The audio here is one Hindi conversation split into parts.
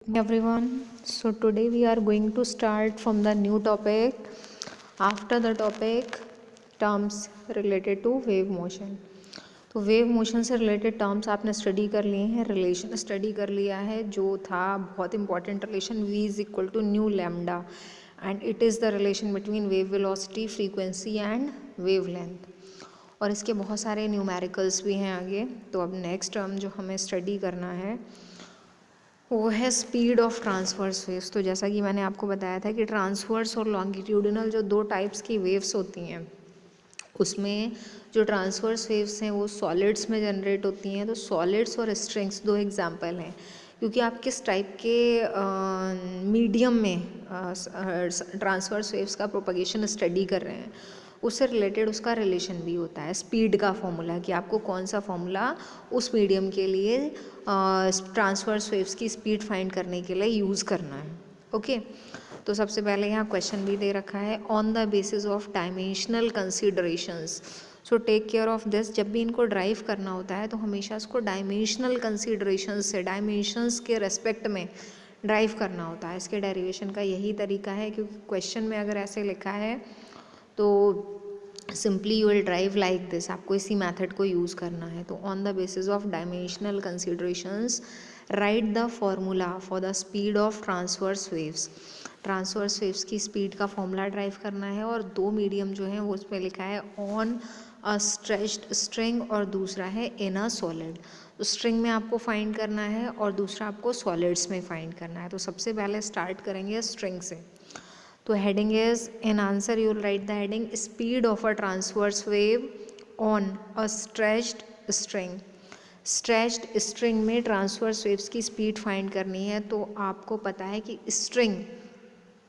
Everyone, so today we are going to start from the new topic. After the topic, terms related to wave motion. तो वेव मोशन से रिलेटेड टर्म्स आपने स्टडी कर लिए हैं, रिलेशन स्टडी कर लिया है जो था बहुत important relation v is equal to nu lambda and it is the relation between wave velocity, frequency and wave length. और इसके बहुत सारे न्यूमेरिकल्स भी हैं आगे। तो अब नेक्स्ट टर्म जो हमें स्टडी करना है वो है स्पीड ऑफ ट्रांसवर्स वेव्स। तो जैसा कि मैंने आपको बताया था कि ट्रांसवर्स और लॉन्गिट्यूडिनल जो दो टाइप्स की वेव्स होती हैं, उसमें जो ट्रांसवर्स वेव्स हैं वो सॉलिड्स में जनरेट होती हैं। तो सॉलिड्स और स्ट्रिंग्स दो एग्जांपल हैं, क्योंकि आप किस टाइप के मीडियम में ट्रांसवर्स वेव्स का प्रोपगेशन स्टडी कर रहे हैं उससे रिलेटेड उसका रिलेशन भी होता है। स्पीड का फॉर्मूला कि आपको कौन सा फॉर्मूला उस मीडियम के लिए ट्रांसवर्स वेव्स की स्पीड फाइंड करने के लिए यूज़ करना है। ओके, तो सबसे पहले यहाँ क्वेश्चन भी दे रखा है on the basis of dimensional considerations. So take care of this. जब भी इनको ड्राइव करना होता है तो हमेशा इसको डायमेंशनल कंसीडरेशंस से, डायमेंशंस के रेस्पेक्ट में ड्राइव करना होता है। इसके डेरिवेशन का यही तरीका है, क्योंकि क्वेश्चन में अगर ऐसे लिखा है तो simply you will drive like this. आपको इसी मेथड को यूज़ करना है। तो on the basis of dimensional considerations right the formula for the speed of transverse waves. Transverse waves की स्पीड का फॉर्मूला ड्राइव करना है और दो मीडियम जो है वो उसमें लिखा है ऑन अ स्ट्रेच्ड स्ट्रिंग और दूसरा है इन अ सॉलिड। तो स्ट्रिंग में आपको फाइंड करना है और दूसरा आपको सॉलिड्स में फाइंड करना है। तो सबसे पहले स्टार्ट करेंगे स्ट्रिंग से। तो heading is in answer you will write the heading speed of a transverse wave on a stretched string. Stretched string में ट्रांसवर्स वेव्स की स्पीड फाइंड करनी है। तो आपको पता है कि स्ट्रिंग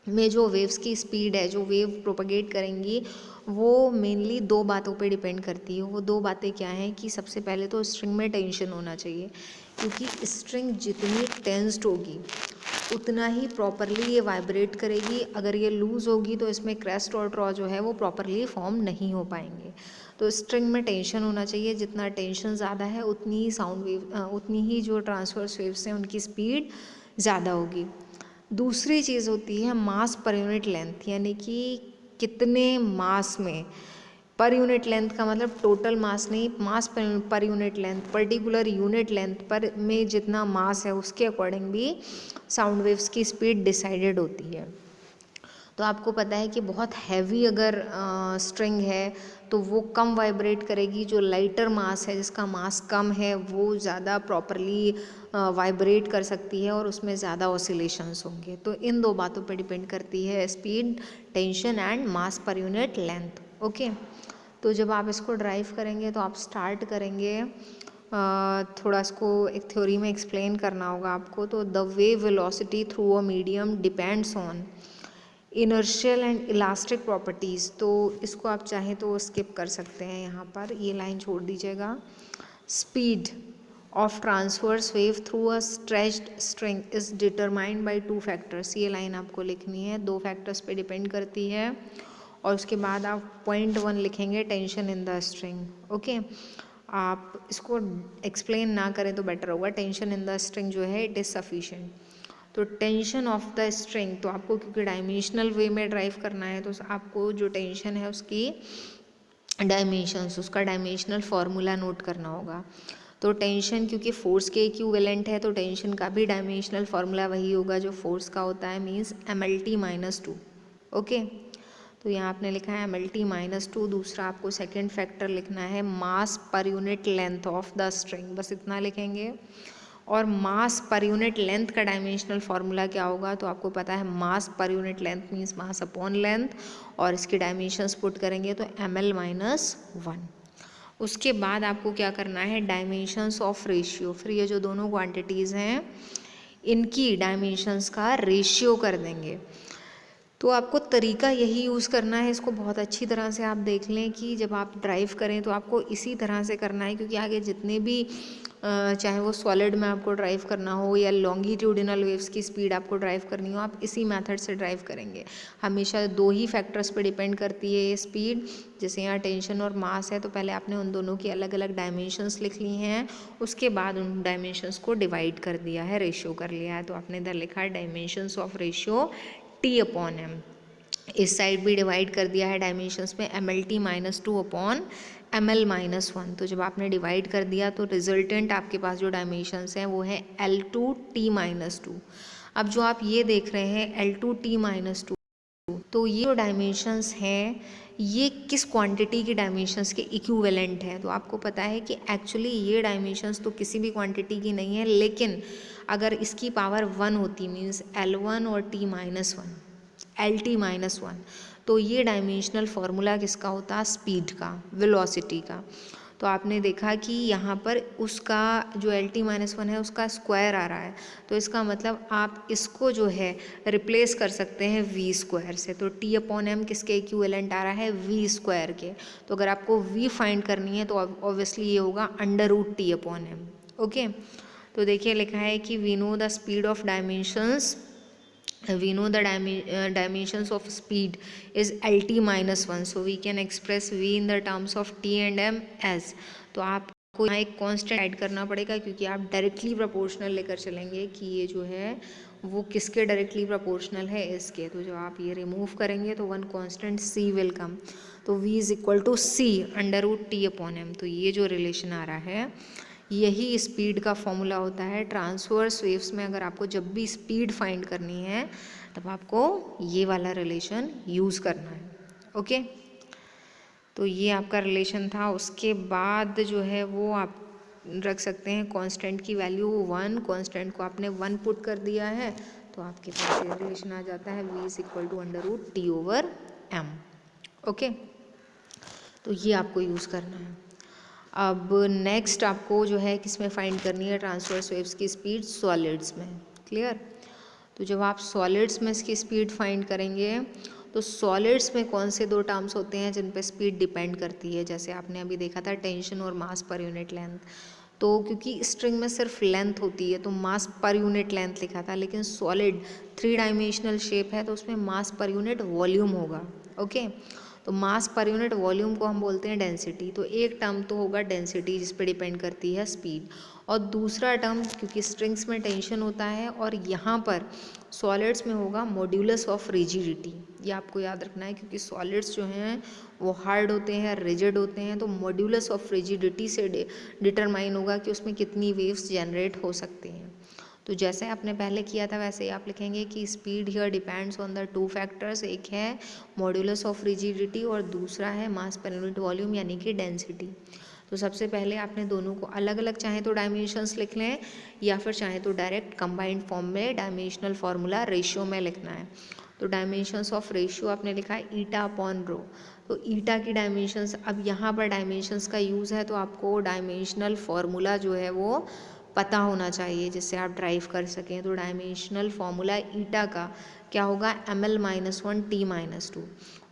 में जो वेव्स की स्पीड है, जो वेव प्रोपगेट करेंगी, वो मेनली दो बातों पे डिपेंड करती है। वो दो बातें क्या हैं कि सबसे पहले तो स्ट्रिंग में टेंशन होना चाहिए, क्योंकि स्ट्रिंग जितनी टेंस्ड होगी उतना ही प्रॉपरली ये वाइब्रेट करेगी। अगर ये लूज़ होगी तो इसमें क्रेस्ट और ट्रॉ जो है वो प्रॉपरली फॉर्म नहीं हो पाएंगे। तो स्ट्रिंग में टेंशन होना चाहिए। जितना टेंशन ज़्यादा है उतनी ही साउंड वेव, उतनी ही जो ट्रांसवर्स वेव्स हैं उनकी स्पीड ज़्यादा होगी। दूसरी चीज़ होती है मास पर यूनिट लेंथ, यानी कि कितने मास में। पर यूनिट लेंथ का मतलब टोटल मास नहीं, mass per unit length, particular unit length पर में जितना मास है उसके अकॉर्डिंग भी साउंड वेव्स की स्पीड डिसाइडेड होती है। तो आपको पता है कि बहुत हैवी अगर स्ट्रिंग है तो वो कम वाइब्रेट करेगी। जो लाइटर मास है, जिसका मास कम है, वो ज़्यादा प्रॉपरली वाइब्रेट कर सकती है और उसमें ज़्यादा ऑसिलेशंस होंगे। तो इन दो बातों पर डिपेंड करती है speed, tension and mass per unit length. Okay, तो जब आप इसको ड्राइव करेंगे तो आप स्टार्ट करेंगे, थोड़ा इसको एक थ्योरी में एक्सप्लेन करना होगा आपको। तो the wave velocity through a medium depends on inertial and elastic properties. तो इसको आप चाहें तो स्किप कर सकते हैं, यहाँ पर ये लाइन छोड़ दीजिएगा। Speed of transverse wave through a stretched string is determined by two factors. ये लाइन आपको लिखनी है, दो फैक्टर्स पे डिपेंड करती है। और उसके बाद आप पॉइंट 1 लिखेंगे tension in the string. Okay, आप इसको एक्सप्लेन ना करें तो बेटर होगा। टेंशन इन द स्ट्रिंग जो है इट इज़ सफिशिएंट। तो टेंशन ऑफ द स्ट्रिंग, तो आपको क्योंकि डायमेंशनल वे में ड्राइव करना है तो आपको जो टेंशन है उसकी डायमेंशंस, उसका डायमेंशनल फार्मूला नोट करना होगा। तो टेंशन क्योंकि फोर्स के इक्विवेलेंट है तो टेंशन का भी डायमेंशनल फार्मूला वही होगा जो फोर्स का होता है, मीन्स mlt-2। ओके, तो यहाँ आपने लिखा है mlt-2। दूसरा आपको सेकेंड फैक्टर लिखना है mass per unit length of the string, बस इतना लिखेंगे। और मास पर यूनिट लेंथ का डायमेंशनल फार्मूला क्या होगा, तो आपको पता है mass per unit length means mass upon length, और इसकी डायमेंशंस पुट करेंगे तो ml-1। उसके बाद आपको क्या करना है, डायमेंशंस ऑफ रेशियो। फिर ये जो दोनों क्वांटिटीज़ हैं इनकी डायमेंशंस का रेशियो कर देंगे। तो आपको तरीका यही यूज़ करना है। इसको बहुत अच्छी तरह से आप देख लें कि जब आप ड्राइव करें तो आपको इसी तरह से करना है, क्योंकि आगे जितने भी चाहे वो सॉलिड में आपको ड्राइव करना हो या लॉन्गिट्यूडिनल वेव्स की स्पीड आपको ड्राइव करनी हो, आप इसी मेथड से ड्राइव करेंगे। हमेशा दो ही फैक्टर्स पे डिपेंड करती है ये स्पीड। जैसे यहाँ टेंशन और मास है, तो पहले आपने उन दोनों की अलग अलग डायमेंशंस लिख ली हैं, उसके बाद उन डायमेंशंस को डिवाइड कर दिया है, रेशियो कर लिया है। तो आपने इधर लिखा है डायमेंशंस ऑफ रेशियो T/m। इस साइड भी डिवाइड कर दिया है डायमेंशंस में MLT-2/ml-1। तो जब आपने डिवाइड कर दिया तो रिजल्टेंट आपके पास जो डायमेंशंस हैं वो है L2T-2। अब जो आप ये देख रहे हैं L2T-2, तो ये जो डायमेंशंस हैं ये किस क्वांटिटी की डायमेंशंस के इक्विवेलेंट है। तो आपको पता है कि एक्चुअली ये डायमेंशंस तो किसी भी क्वांटिटी की नहीं है, लेकिन अगर इसकी पावर 1 होती मीन्स L1 और T-1 LT-1, तो ये डायमेंशनल फार्मूला किसका होता, स्पीड का, वेलोसिटी का। तो आपने देखा कि यहाँ पर उसका जो LT-1 है उसका स्क्वायर आ रहा है, तो इसका मतलब आप इसको जो है रिप्लेस कर सकते हैं v² से। तो T/m किसके इक्विवेलेंट आ रहा है, v² के। तो अगर आपको v फाइंड करनी है तो ऑब्वियसली ये होगा √T/m। ओके, तो देखिए लिखा है कि we know the speed of dimensions, we know the dimensions of speed is LT-1, so we can express v in the terms of T and m as। तो आपको यहाँ एक कांस्टेंट ऐड करना पड़ेगा, क्योंकि आप डायरेक्टली प्रोपोर्शनल लेकर चलेंगे कि ये जो है वो किसके डायरेक्टली प्रोपोर्शनल है, इसके। तो जो आप ये रिमूव करेंगे तो one constant c will come, तो v is equal to c √T/m। तो ये जो रिलेशन आ रहा है यही स्पीड का फॉर्मूला होता है। ट्रांसवर्स वेव्स में अगर आपको जब भी स्पीड फाइंड करनी है तब आपको ये वाला रिलेशन यूज़ करना है। ओके, तो ये आपका रिलेशन था। उसके बाद जो है वो आप रख सकते हैं कांस्टेंट की वैल्यू 1, कांस्टेंट को आपने 1 पुट कर दिया है तो आपके पास ये रिलेशन आ जाता है v is equal to √T/m। Okay, तो ये आपको यूज़ करना है। अब नेक्स्ट आपको जो है किसमें फाइंड करनी है ट्रांसवर्स वेव्स की स्पीड, सॉलिड्स में। क्लियर? तो जब आप सॉलिड्स में इसकी स्पीड फाइंड करेंगे तो सॉलिड्स में कौन से दो टर्म्स होते हैं जिन पे स्पीड डिपेंड करती है। जैसे आपने अभी देखा था टेंशन और मास पर यूनिट लेंथ, तो क्योंकि स्ट्रिंग में सिर्फ लेंथ होती है तो मास पर यूनिट लेंथ लिखा था, लेकिन सॉलिड 3 डायमेंशनल शेप है तो उसमें मास पर यूनिट वॉल्यूम होगा। ओके, तो मास पर यूनिट वॉल्यूम को हम बोलते हैं डेंसिटी। तो एक टर्म तो होगा डेंसिटी जिस पे डिपेंड करती है स्पीड, और दूसरा टर्म क्योंकि स्ट्रिंग्स में टेंशन होता है और यहाँ पर सॉलिड्स में होगा मॉड्यूलस ऑफ रिजिडिटी। ये आपको याद रखना है, क्योंकि सॉलिड्स जो हैं वो हार्ड होते हैं, रिजिड होते हैं, तो मॉड्यूलस ऑफ रिजिडिटी से डिटरमाइन होगा कि उसमें कितनी वेव्स जनरेट हो सकती हैं। तो जैसे आपने पहले किया था वैसे ही आप लिखेंगे कि speed here depends on the 2 factors, एक है मॉड्यूलस ऑफ रिजिडिटी और दूसरा है मास पर यूनिट वॉल्यूम यानी कि डेंसिटी। तो सबसे पहले आपने दोनों को अलग अलग चाहे तो डायमेंशंस लिख लें या फिर चाहे तो डायरेक्ट कंबाइंड फॉर्म में डायमेंशनल फार्मूला रेशियो में लिखना है। तो डायमेंशंस ऑफ रेशियो आपने लिखा है η/ρ। तो ईटा की डायमेंशंस, अब यहाँ पर डायमेंशंस का यूज़ है तो आपको डायमेंशनल फार्मूला जो है वो पता होना चाहिए जिससे आप ड्राइव कर सकें। तो डायमेंशनल फार्मूला ईटा का क्या होगा, ML-1 T-2,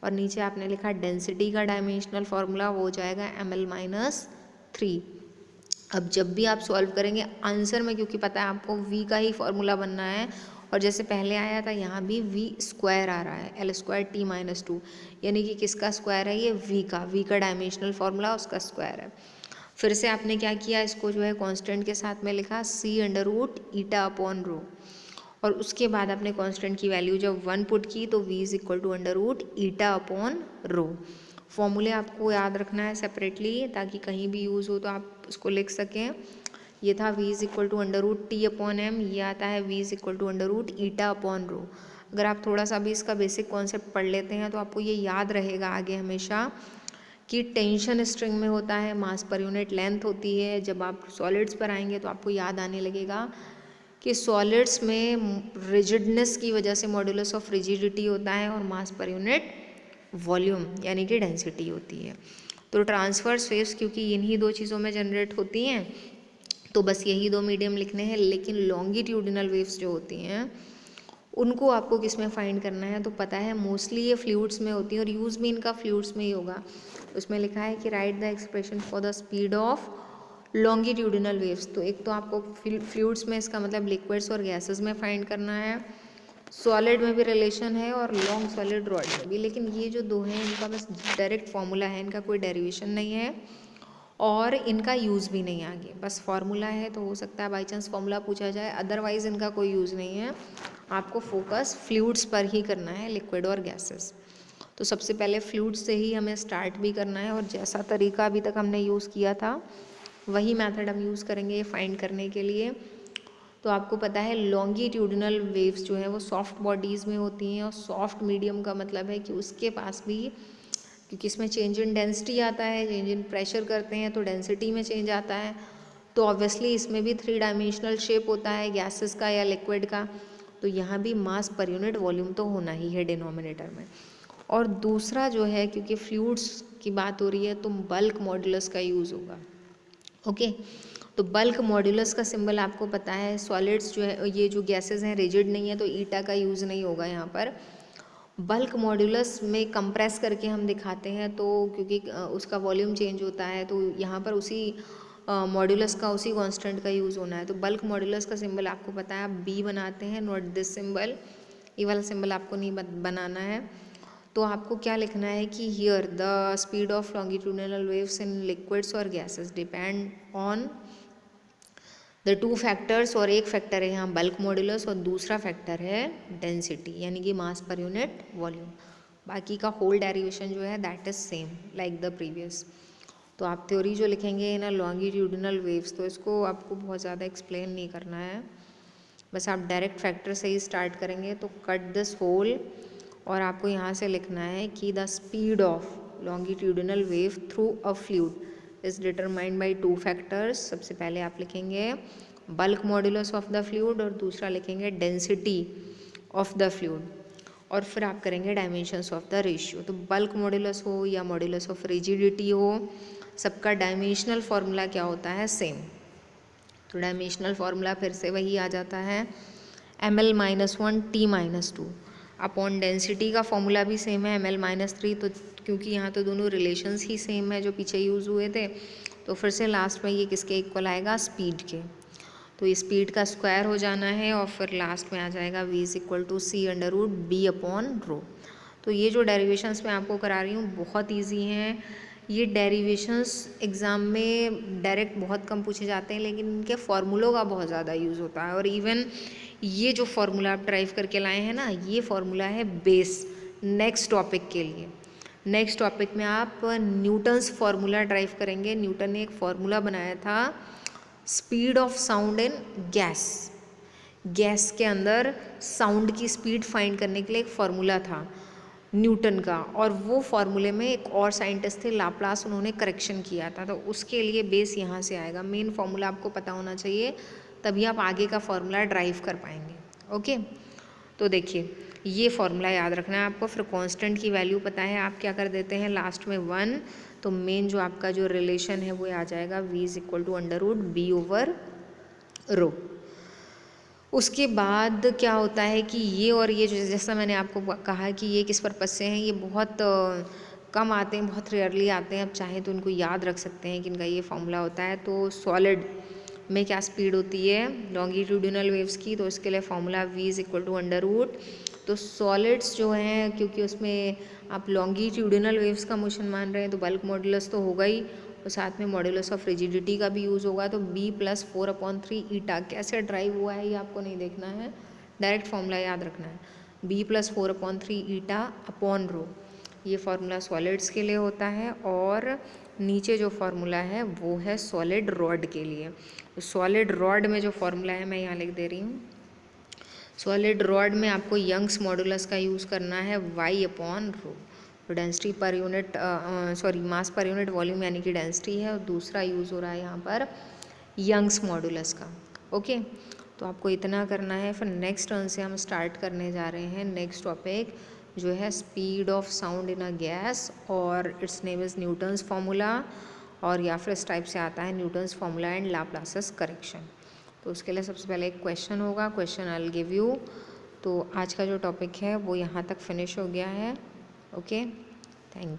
और नीचे आपने लिखा डेंसिटी का डायमेंशनल फार्मूला वो हो जाएगा ML-3। अब जब भी आप सॉल्व करेंगे आंसर में, क्योंकि पता है आपको v का ही फार्मूला बनना है, और जैसे पहले आया था यहाँ भी v² आ रहा है L² T-2, यानी कि किसका स्क्वायर है, ये v का डायमेंशनल फार्मूला उसका स्क्वायर है। फिर से आपने क्या किया, इसको जो है कांस्टेंट के साथ में लिखा c√η/ρ, और उसके बाद आपने कांस्टेंट की वैल्यू जब 1 पुट की तो v इज इक्वल टू √η/ρ। फॉर्मूले आपको याद रखना है सेपरेटली ताकि कहीं भी यूज़ हो तो आप उसको लिख सकें। ये था v is equal to √T/m, ये आता है v इज इक्वल टू √η/ρ। अगर आप थोड़ा सा भी इसका बेसिक कॉन्सेप्ट पढ़ लेते हैं तो आपको ये याद रहेगा आगे हमेशा कि टेंशन स्ट्रिंग में होता है, मास पर यूनिट लेंथ होती है। जब आप सॉलिड्स पर आएंगे तो आपको याद आने लगेगा कि सॉलिड्स में रिजिडनेस की वजह से मॉड्यूलस ऑफ रिजिडिटी होता है और मास पर यूनिट वॉल्यूम यानी कि डेंसिटी होती है। तो ट्रांसवर्स वेव्स क्योंकि इन्हीं दो चीज़ों में जनरेट होती हैं तो बस यही दो मीडियम लिखने हैं, लेकिन लॉन्गिट्यूडिनल वेव्स जो होती हैं उनको आपको किस में फाइंड करना है तो पता है मोस्टली ये फ्लूइड्स में होती है और यूज़ भी इनका फ्लूइड्स में ही होगा। उसमें लिखा है कि right the expression for the speed of longitudinal waves, तो एक तो आपको फ्लूइड्स में इसका मतलब लिक्विड्स और गैसेस में फाइंड करना है, सॉलिड में भी रिलेशन है और लॉन्ग सॉलिड रॉड में भी, लेकिन ये जो दो हैं इनका बस डायरेक्ट फॉर्मूला है, इनका कोई डेरिवेशन नहीं है और इनका यूज़ भी नहीं है आगे, बस फार्मूला है। तो हो सकता है बाई चांस फार्मूला पूछा जाए, अदरवाइज़ इनका कोई यूज़ नहीं है। आपको फोकस फ्लूइड्स पर ही करना है, लिक्विड और गैसेस। तो सबसे पहले फ्लूइड्स से ही हमें स्टार्ट भी करना है और जैसा तरीका अभी तक हमने यूज़ किया था वही मेथड हम यूज़ करेंगे फाइंड करने के लिए। तो आपको पता है लॉन्गिट्यूडिनल वेव्स जो है वो सॉफ्ट बॉडीज़ में होती हैं, और सॉफ्ट मीडियम का मतलब है कि उसके पास भी, क्योंकि इसमें चेंज इन डेंसिटी आता है, चेंज इन प्रेशर करते हैं तो डेंसिटी में चेंज आता है, तो ऑब्वियसली इसमें भी 3 डायमेंशनल शेप होता है गैसेस का या लिक्विड का, तो यहाँ भी मास पर यूनिट वॉल्यूम तो होना ही है डिनोमिनेटर में। और दूसरा जो है, क्योंकि फ्लूइड्स की बात हो रही है तो बल्क मॉड्यूलस का यूज़ होगा। ओके, तो बल्क मॉड्यूलस का सिंबल आपको पता है, सॉलिड्स जो है, ये जो गैसेस हैं रिजिड नहीं है तो ईटा का यूज़ नहीं होगा यहाँ पर। बल्क मॉड्यूलस में कंप्रेस करके हम दिखाते हैं, तो क्योंकि उसका वॉल्यूम चेंज होता है तो यहाँ पर उसी मॉड्यूलस का, उसी कांस्टेंट का यूज़ होना है। तो बल्क मॉड्यूलस का सिंबल आपको पता है, आप बी बनाते हैं, नॉट दिस सिंबल, ये वाला सिंबल आपको नहीं बनाना है। तो आपको क्या लिखना है कि here the speed of longitudinal waves in liquids और gases depend on the 2 factors, और एक फैक्टर है यहाँ बल्क मॉड्यूलस और दूसरा फैक्टर है डेंसिटी, यानी कि मास पर यूनिट वॉल्यूम। बाकी का होल डेरिवेशन जो है that is same like the previous. तो आप थ्योरी जो लिखेंगे इन लॉन्गिट्यूडिनल वेव्स, तो इसको आपको बहुत ज़्यादा एक्सप्लेन नहीं करना है, बस आप डायरेक्ट फैक्टर से ही स्टार्ट करेंगे। तो कट दिस होल, और आपको यहाँ से लिखना है कि the speed of longitudinal wave through a fluid is determined by 2 factors. सबसे पहले आप लिखेंगे bulk modulus of the fluid और दूसरा लिखेंगे डेंसिटी ऑफ द फ्लूइड, और फिर आप करेंगे डायमेंशंस ऑफ द रेशियो। तो बल्क मॉड्यूलस हो या मॉड्यूलस ऑफ रिजिडिटी हो, सबका डायमेंशनल फॉर्मूला क्या होता है, सेम। तो डायमेंशनल फॉर्मूला फिर से वही आ जाता है, ml-1 T-2 अपॉन डेंसिटी का फॉर्मूला भी सेम है ml-3, तो क्योंकि यहाँ तो दोनों रिलेशंस ही सेम है जो पीछे यूज़ हुए थे, तो फिर से लास्ट में ये किसके इक्वल आएगा, स्पीड के। तो ये स्पीड का स्क्वायर हो जाना है और फिर लास्ट में आ जाएगा v is equal to c/b/ρ। तो ये जो डेरिवेशंस मैं आपको करा रही हूँ बहुत ईजी हैं। ये डेरिवेशंस एग्ज़ाम में डायरेक्ट बहुत कम पूछे जाते हैं, लेकिन इनके फार्मूलों का बहुत ज़्यादा यूज़ होता है। और इवन ये जो फार्मूला आप ड्राइव करके लाए हैं ना, ये फार्मूला है बेस नेक्स्ट टॉपिक के लिए। नेक्स्ट टॉपिक में आप न्यूटन्स फार्मूला ड्राइव करेंगे। न्यूटन ने एक फार्मूला बनाया था speed of sound in gas, gas के अंदर साउंड की स्पीड फाइंड करने के लिए एक फार्मूला था न्यूटन का, और वो फार्मूले में एक और साइंटिस्ट थे लाप्लास, उन्होंने करेक्शन किया था। तो उसके लिए बेस यहाँ से आएगा। मेन फार्मूला आपको पता होना चाहिए, तभी आप आगे का फार्मूला ड्राइव कर पाएंगे। ओके, तो देखिए ये फार्मूला याद रखना है आपको। फिर कांस्टेंट की वैल्यू पता है, आप क्या कर देते हैं लास्ट में 1, तो मेन जो आपका जो रिलेशन है वो आ जाएगा v is equal to √b/ρ। उसके बाद क्या होता है कि ये और ये जो, जैसा मैंने आपको कहा कि ये किस पर्पज़ से हैं, ये बहुत कम आते हैं, बहुत रेयरली आते हैं। आप चाहें तो उनको याद रख सकते हैं कि इनका ये फॉर्मूला होता है। तो सॉलिड में क्या स्पीड होती है लॉन्गिट्यूडिनल वेव्स की, तो इसके लिए formula v is equal to √। तो सॉलिड्स जो हैं, क्योंकि उसमें आप लॉन्गिट्यूडिनल वेव्स का मोशन मान रहे हैं, तो बल्क मॉड्यूलस तो होगा ही, और साथ में मॉड्यूलस ऑफ रिजिडिटी का भी यूज़ होगा। तो b+4/3 ईटा कैसे ड्राइव हुआ है ये आपको नहीं देखना है, डायरेक्ट फॉर्मूला याद रखना है, b+4/3 ईटा अपॉन रो। ये फार्मूला सॉलिड्स के लिए होता है, और नीचे जो फार्मूला है वो है सॉलिड रॉड के लिए। तो सॉलिड रॉड में जो फार्मूला है मैं यहाँ लिख दे रही हूँ। सॉलिड रॉड में आपको यंग्स मॉडुलस का यूज़ करना है y/ρ। तो density per unit mass per unit volume यानी कि डेंसिटी है, और दूसरा यूज़ हो रहा है यहाँ पर यंग्स मॉडुलस का। ओके, तो आपको इतना करना है। फिर नेक्स्ट टर्न से हम स्टार्ट करने जा रहे हैं नेक्स्ट टॉपिक, जो है speed of sound in a gas, और its name is Newton's formula, और या फिर इस टाइप से आता है Newton's formula and Laplace correction. तो उसके लिए सबसे पहले एक क्वेश्चन होगा, question I will give you. तो आज का जो टॉपिक है वो यहाँ तक फिनिश हो गया है। Okay, thank you.